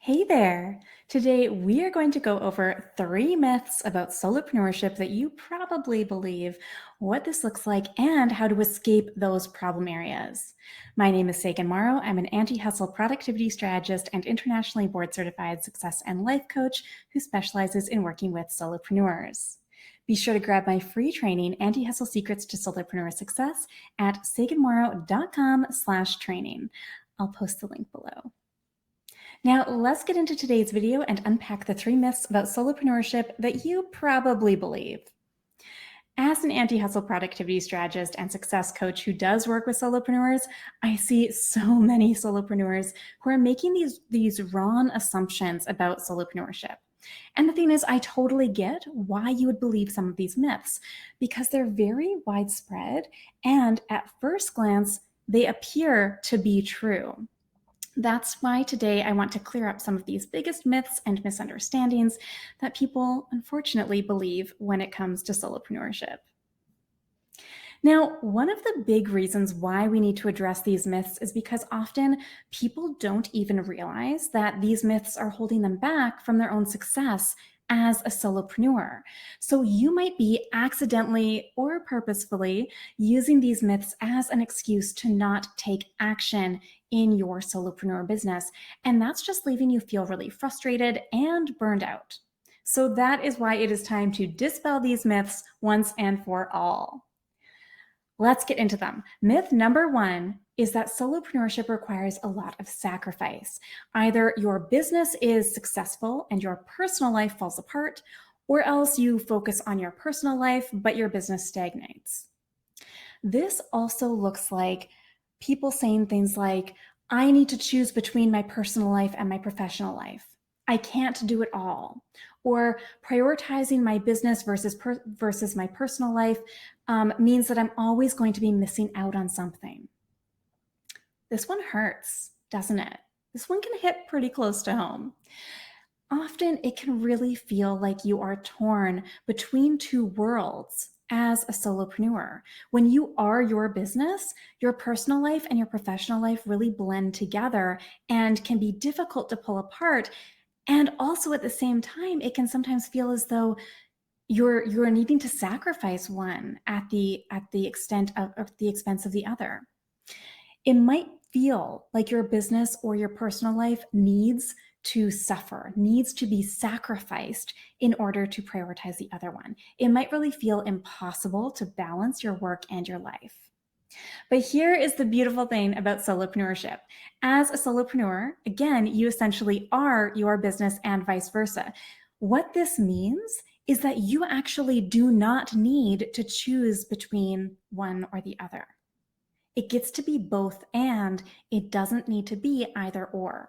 Hey there! Today we are going to go over 3 myths about solopreneurship that you probably believe, what this looks like, and how to escape those problem areas. My name is Sagan Morrow. I'm an anti-hustle productivity strategist and internationally board-certified success and life coach who specializes in working with solopreneurs. Be sure to grab my free training, Anti-Hustle Secrets to Solopreneur Success, at saganmorrow.com/training. I'll post the link below. Now, let's get into today's video and unpack the 3 myths about solopreneurship that you probably believe. As an anti-hustle productivity strategist and success coach who does work with solopreneurs, I see so many solopreneurs who are making these wrong assumptions about solopreneurship. And the thing is, I totally get why you would believe some of these myths, because they're very widespread and at first glance, they appear to be true. That's why today I want to clear up some of these biggest myths and misunderstandings that people unfortunately believe when it comes to solopreneurship. Now, one of the big reasons why we need to address these myths is because often people don't even realize that these myths are holding them back from their own success as a solopreneur. So you might be accidentally or purposefully using these myths as an excuse to not take action in your solopreneur business. And that's just leaving you feel really frustrated and burned out. So that is why it is time to dispel these myths once and for all. Let's get into them. Myth number 1 is that solopreneurship requires a lot of sacrifice. Either your business is successful and your personal life falls apart, or else you focus on your personal life, but your business stagnates. This also looks like people saying things like, I need to choose between my personal life and my professional life. I can't do it all. Or prioritizing my business versus my personal life means that I'm always going to be missing out on something. This one hurts, doesn't it? This one can hit pretty close to home. Often it can really feel like you are torn between two worlds as a solopreneur. When you are your business, your personal life and your professional life really blend together and can be difficult to pull apart. And also at the same time, it can sometimes feel as though you're needing to sacrifice one at the extent of the expense of the other. It might feel like your business or your personal life needs to suffer, needs to be sacrificed in order to prioritize the other one. It might really feel impossible to balance your work and your life. But here is the beautiful thing about solopreneurship. As a solopreneur, again, you essentially are your business and vice versa. What this means is that you actually do not need to choose between one or the other. It gets to be both, and it doesn't need to be either or.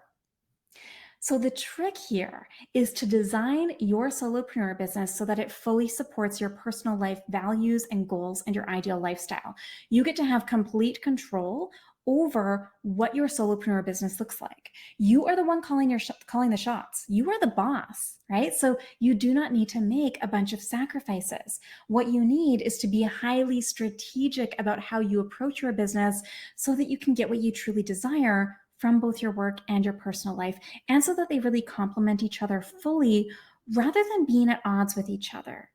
So the trick here is to design your solopreneur business so that it fully supports your personal life values and goals and your ideal lifestyle. You get to have complete control over what your solopreneur business looks like. You are the one calling the shots. You are the boss, right? So you do not need to make a bunch of sacrifices. What you need is to be highly strategic about how you approach your business so that you can get what you truly desire from both your work and your personal life, and so that they really complement each other fully rather than being at odds with each other.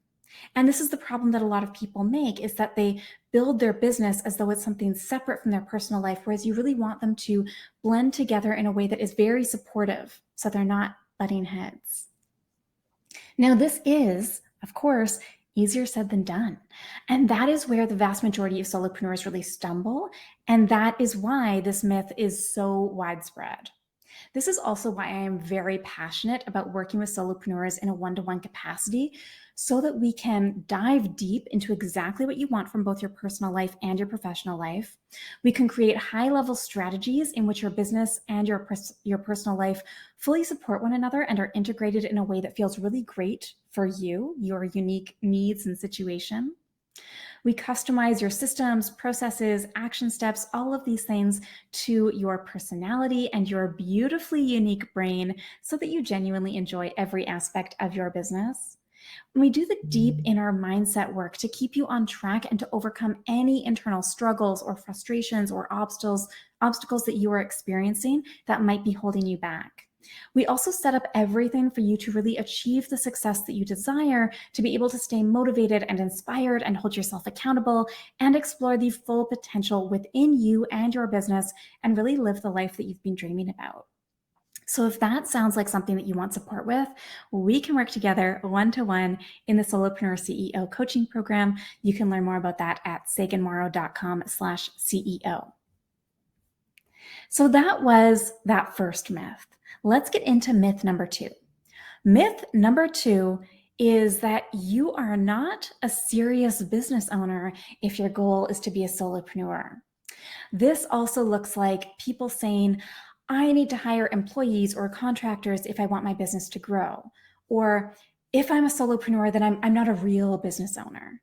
And this is the problem that a lot of people make, is that they build their business as though it's something separate from their personal life, whereas you really want them to blend together in a way that is very supportive, so they're not butting heads. Now, this is, of course, easier said than done. And that is where the vast majority of solopreneurs really stumble. And that is why this myth is so widespread. This is also why I am very passionate about working with solopreneurs in a one-to-one capacity, so that we can dive deep into exactly what you want from both your personal life and your professional life. We can create high-level strategies in which your business and your personal life fully support one another and are integrated in a way that feels really great for you, your unique needs and situation. We customize your systems, processes, action steps, all of these things to your personality and your beautifully unique brain so that you genuinely enjoy every aspect of your business. We do the deep inner mindset work to keep you on track and to overcome any internal struggles or frustrations or obstacles that you are experiencing that might be holding you back. We also set up everything for you to really achieve the success that you desire, to be able to stay motivated and inspired and hold yourself accountable and explore the full potential within you and your business and really live the life that you've been dreaming about. So if that sounds like something that you want support with, we can work together one-to-one in the Solopreneur CEO coaching program. You can learn more about that at saganmorrow.com/CEO. So that was that first myth. Let's get into myth number 2. Myth number 2 is that you are not a serious business owner if your goal is to be a solopreneur. This also looks like people saying, I need to hire employees or contractors if I want my business to grow. Or if I'm a solopreneur, then I'm not a real business owner.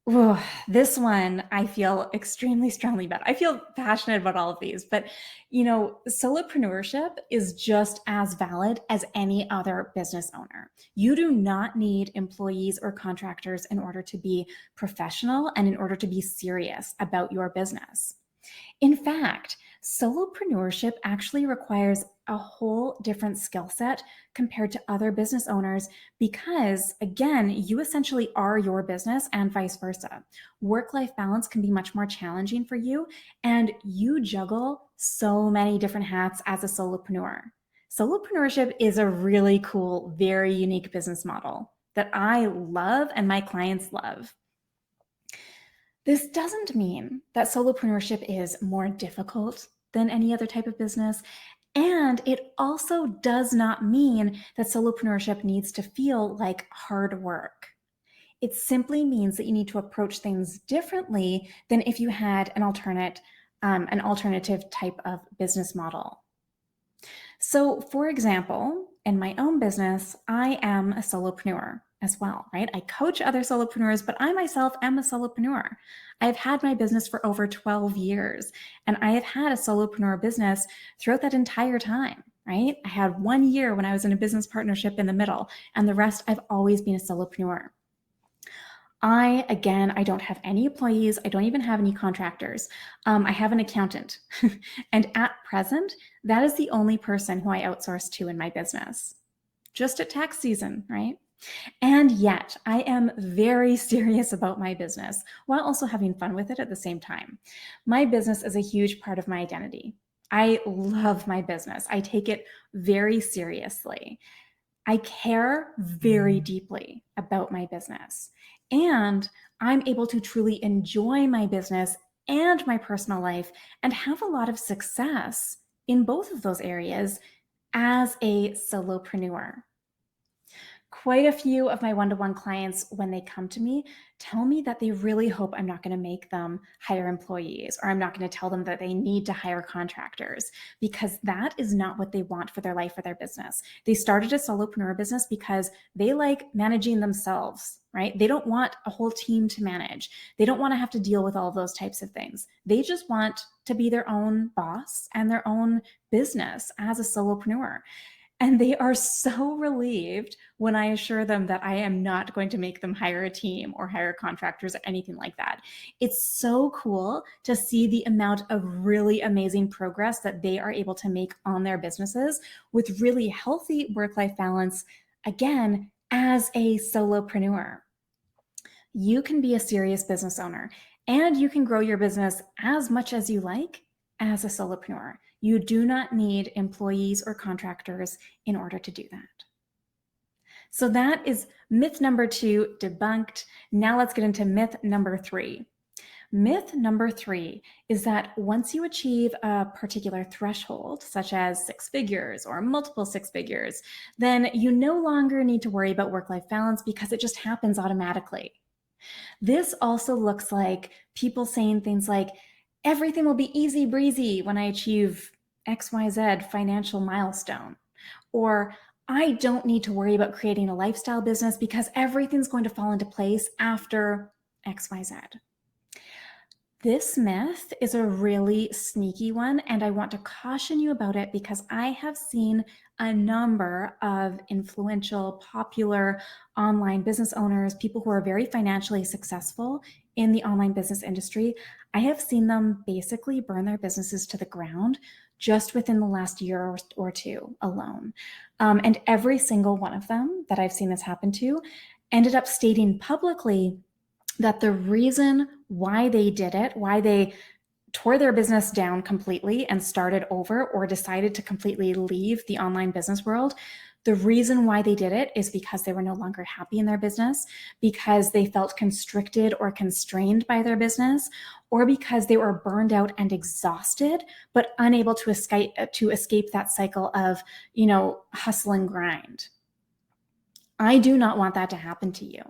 Ooh, this one I feel extremely strongly about. I feel passionate about all of these, but solopreneurship is just as valid as any other business owner. You do not need employees or contractors in order to be professional and in order to be serious about your business. In fact, solopreneurship actually requires a whole different skill set compared to other business owners because, again, you essentially are your business and vice versa. Work-life balance can be much more challenging for you, and you juggle so many different hats as a solopreneur. Solopreneurship is a really cool, very unique business model that I love and my clients love. This doesn't mean that solopreneurship is more difficult than any other type of business. And it also does not mean that solopreneurship needs to feel like hard work. It simply means that you need to approach things differently than if you had an alternative type of business model. So, for example, in my own business, I am a solopreneur as well, right? I coach other solopreneurs, but I myself am a solopreneur. I've had my business for over 12 years, and I have had a solopreneur business throughout that entire time, right? I had 1 year when I was in a business partnership in the middle, and the rest I've always been a solopreneur. I don't have any employees. I don't even have any contractors. I have an accountant. And at present, that is the only person who I outsource to in my business. Just at tax season, right? And yet I am very serious about my business while also having fun with it at the same time. My business is a huge part of my identity. I love my business. I take it very seriously. I care very deeply about my business. And I'm able to truly enjoy my business and my personal life and have a lot of success in both of those areas as a solopreneur. Quite a few of my one-to-one clients, when they come to me, tell me that they really hope I'm not going to make them hire employees, or I'm not going to tell them that they need to hire contractors, because that is not what they want for their life or their business. They started a solopreneur business because they like managing themselves, right? They don't want a whole team to manage. They don't want to have to deal with all those types of things. They just want to be their own boss and their own business as a solopreneur. And they are so relieved when I assure them that I am not going to make them hire a team or hire contractors or anything like that. It's so cool to see the amount of really amazing progress that they are able to make on their businesses with really healthy work-life balance, again, as a solopreneur. You can be a serious business owner and you can grow your business as much as you like as a solopreneur. You do not need employees or contractors in order to do that. So that is myth number 2, debunked. Now let's get into myth number 3. Myth number 3 is that once you achieve a particular threshold, such as 6 figures or multiple 6 figures, then you no longer need to worry about work-life balance because it just happens automatically. This also looks like people saying things like, everything will be easy breezy when I achieve XYZ financial milestone. Or I don't need to worry about creating a lifestyle business because everything's going to fall into place after XYZ. This myth is a really sneaky one, and I want to caution you about it because I have seen a number of influential, popular online business owners, people who are very financially successful in the online business industry. I have seen them basically burn their businesses to the ground just within the last year or two alone. And every single one of them that I've seen this happen to ended up stating publicly that the reason why they did it, why they tore their business down completely and started over or decided to completely leave the online business world, the reason why they did it is because they were no longer happy in their business, because they felt constricted or constrained by their business, or because they were burned out and exhausted, but unable to escape that cycle of, hustle and grind. I do not want that to happen to you.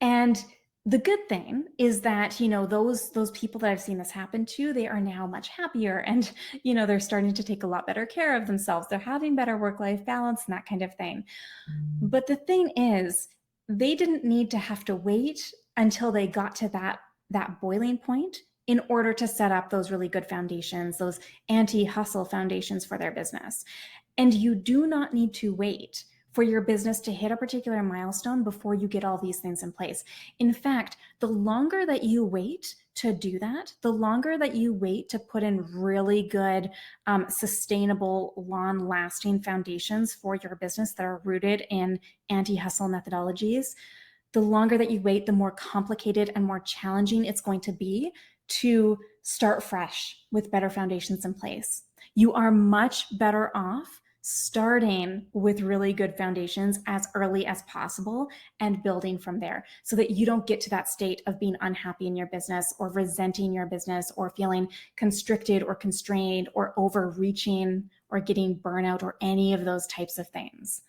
And the good thing is that, those people that I've seen this happen to, they are now much happier and, they're starting to take a lot better care of themselves. They're having better work-life balance and that kind of thing. But the thing is, they didn't need to have to wait until they got to that boiling point in order to set up those really good foundations, those anti-hustle foundations for their business. And you do not need to wait for your business to hit a particular milestone before you get all these things in place. In fact, the longer that you wait to do that, the longer that you wait to put in really good, sustainable, long-lasting foundations for your business that are rooted in anti-hustle methodologies, the longer that you wait, the more complicated and more challenging it's going to be to start fresh with better foundations in place. You are much better off starting with really good foundations as early as possible and building from there so that you don't get to that state of being unhappy in your business or resenting your business or feeling constricted or constrained or overreaching or getting burnout or any of those types of things.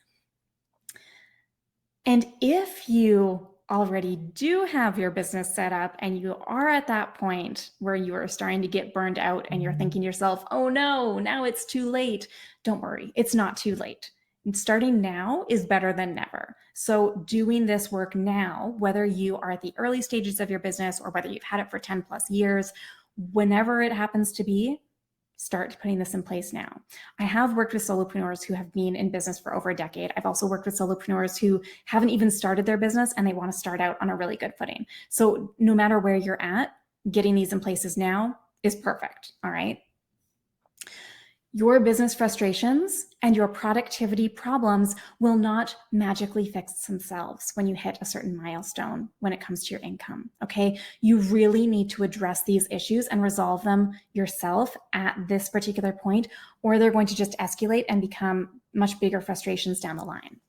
And if you already do have your business set up and you are at that point where you are starting to get burned out and you're thinking to yourself, oh no, now it's too late. Don't worry, it's not too late. And starting now is better than never. So doing this work now, whether you are at the early stages of your business or whether you've had it for 10 plus years, whenever it happens to be, start putting this in place now. I have worked with solopreneurs who have been in business for over a decade. I've also worked with solopreneurs who haven't even started their business and they want to start out on a really good footing. So no matter where you're at, getting these in places now is perfect. All right. Your business frustrations and your productivity problems will not magically fix themselves when you hit a certain milestone when it comes to your income, okay? You really need to address these issues and resolve them yourself at this particular point, or they're going to just escalate and become much bigger frustrations down the line.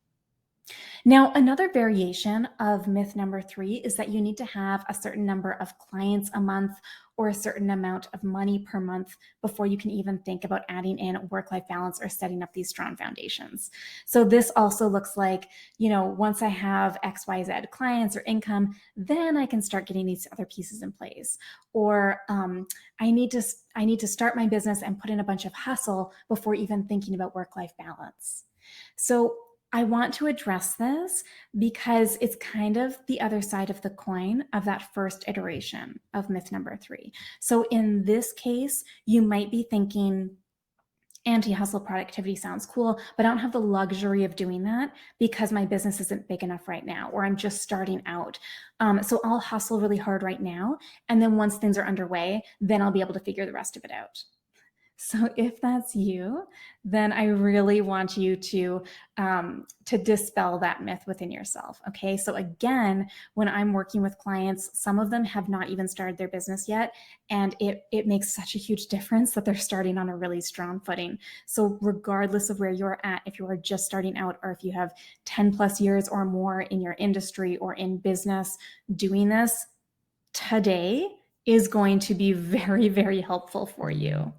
Now, another variation of myth number 3 is that you need to have a certain number of clients a month or a certain amount of money per month before you can even think about adding in work-life balance or setting up these strong foundations. So this also looks like, once I have XYZ clients or income, then I can start getting these other pieces in place. Or I need to start my business and put in a bunch of hustle before even thinking about work-life balance. So I want to address this because it's kind of the other side of the coin of that first iteration of myth number 3. So in this case, you might be thinking, anti-hustle productivity sounds cool, but I don't have the luxury of doing that because my business isn't big enough right now, or I'm just starting out. So I'll hustle really hard right now. And then once things are underway, then I'll be able to figure the rest of it out. So if that's you, then I really want you to dispel that myth within yourself. Okay. So again, when I'm working with clients, some of them have not even started their business yet. And it makes such a huge difference that they're starting on a really strong footing. So regardless of where you're at, if you are just starting out, or if you have 10 plus years or more in your industry or in business doing this, today is going to be very, very helpful for you.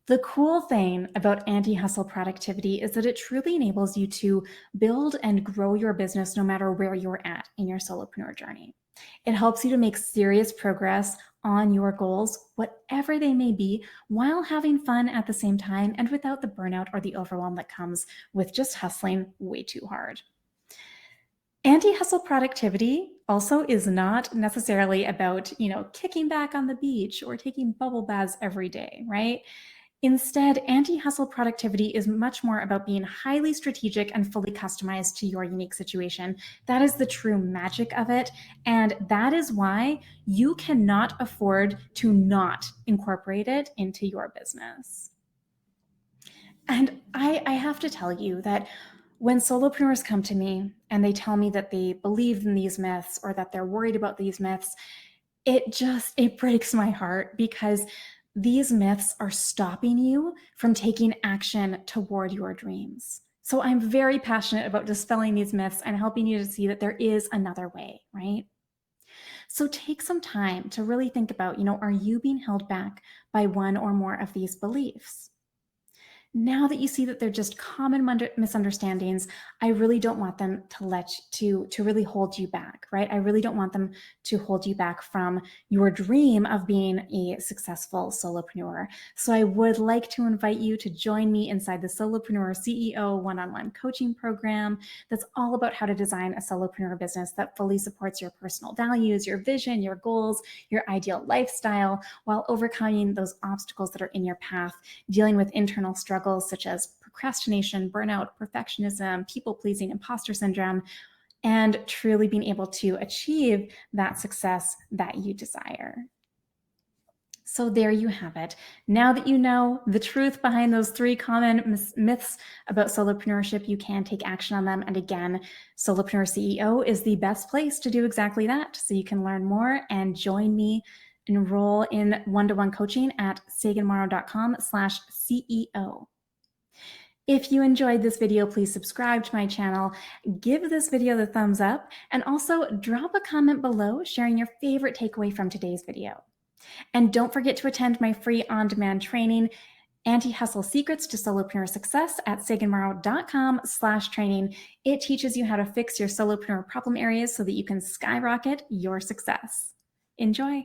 The cool thing about anti-hustle productivity is that it truly enables you to build and grow your business no matter where you're at in your solopreneur journey. It helps you to make serious progress on your goals, whatever they may be, while having fun at the same time and without the burnout or the overwhelm that comes with just hustling way too hard. Anti-hustle productivity also is not necessarily about, kicking back on the beach or taking bubble baths every day, right? Instead, anti-hustle productivity is much more about being highly strategic and fully customized to your unique situation. That is the true magic of it. And that is why you cannot afford to not incorporate it into your business. And I have to tell you that when solopreneurs come to me and they tell me that they believe in these myths or that they're worried about these myths, it breaks my heart, because these myths are stopping you from taking action toward your dreams. So I'm very passionate about dispelling these myths and helping you to see that there is another way, right? So take some time to really think about, are you being held back by one or more of these beliefs? Now that you see that they're just common misunderstandings, I really don't want them to really hold you back, right? I really don't want them to hold you back from your dream of being a successful solopreneur. So I would like to invite you to join me inside the Solopreneur CEO one-on-one coaching program that's all about how to design a solopreneur business that fully supports your personal values, your vision, your goals, your ideal lifestyle, while overcoming those obstacles that are in your path, dealing with internal struggles such as procrastination, burnout, perfectionism, people-pleasing, imposter syndrome, and truly being able to achieve that success that you desire. So there you have it. Now that you know the truth behind those 3 common myths about solopreneurship, you can take action on them. And again, Solopreneur CEO is the best place to do exactly that. So you can learn more and join me, enroll in one-to-one coaching at saganmorrow.com/CEO. If you enjoyed this video, please subscribe to my channel, give this video the thumbs up, and also drop a comment below sharing your favorite takeaway from today's video. And don't forget to attend my free on-demand training, Anti-Hustle Secrets to Solopreneur Success, at saganmorrow.com/training. It teaches you how to fix your solopreneur problem areas so that you can skyrocket your success. Enjoy.